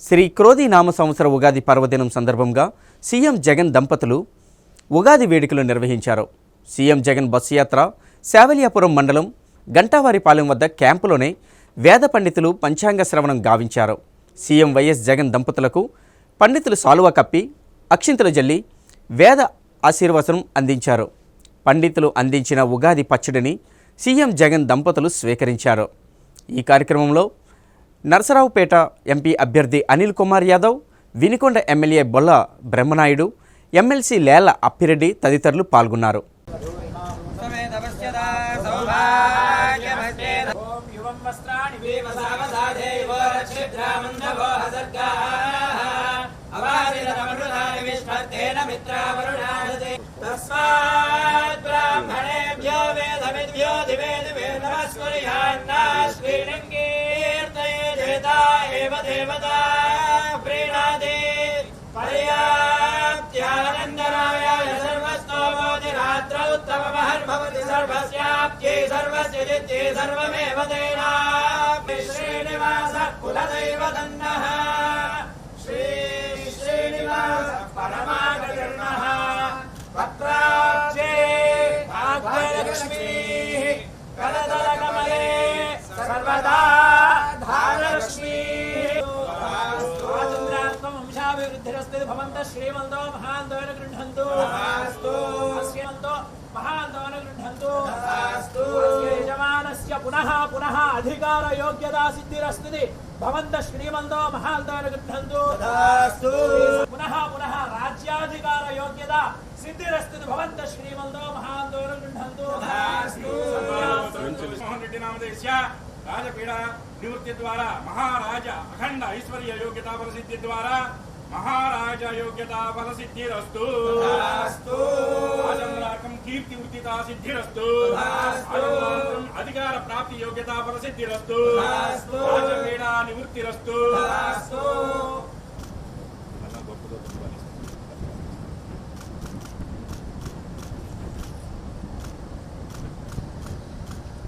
శ్రీ క్రోధి నామ సంవత్సర ఉగాది పర్వదినం సందర్భంగా సీఎం జగన్ దంపతులు ఉగాది వేడుకలు నిర్వహించారు. సీఎం జగన్ బస్సు యాత్ర శావల్యాపురం మండలం గంటావారిపాలెం వద్ద క్యాంపులోనే వేద పండితులు పంచాంగ శ్రవణం గావించారు. సీఎం వైఎస్ జగన్ దంపతులకు పండితులు సాలువా కప్పి అక్షింతలు జల్లి వేద ఆశీర్వచనం అందించారు. పండితులు అందించిన ఉగాది పచ్చడిని సీఎం జగన్ దంపతులు స్వీకరించారు. ఈ కార్యక్రమంలో నరసరావుపేట ఎంపీ అభ్యర్థి అనిల్ కుమార్ యాదవ్, వినికొండ ఎమ్మెల్యే బొల్ల బ్రహ్మనాయుడు, ఎమ్మెల్సీ లేళ్ల అప్పిరెడ్డి తదితరులు పాల్గొన్నారు. देवता प्रीणादे पर्याप्त्यानन्दराय सर्वस्तोमोतिरात्रौ उत्तममहर्भवति सर्वस्याप्त्यै सर्वस्य जित्यै सर्वमेव तेनाप्ति श्रीनिवास कुलदैवतन्नः श्रीनिवास परमागतिर्नः पत्राब्जे भाग्यलक्ष्मीः करदलकमले सर्वदा श्रीमंतो महांतोन गृह्णन्तु श्रीमंतो महांतोन गृह्णन्तु यजमानस्य पुनः पुनः अधिकार योग्यता सिद्धिरस्तुति भवन्तः श्रीमंतो महांतोन गृह्णन्तु पुनः पुनः राज्याधिकार योग्यता सिद्धिरस्तुति भवन्तः श्रीमंतो महांतोन गृह्णन्तु राजपीड़ा निवृत्ति द्वारा महाराज अखंड ऐश्वर्य योग्यता प्रसिद्धि द्वारा महाराज योग्यता फल सिद्धिरस्तु आचंद्राकं कीर्ति उदिता सिद्धिरस्तु अधिकार प्राप्ति योग्यता फल सिद्धिरस्तु राजपीड़ा निवृत्तिरस्तु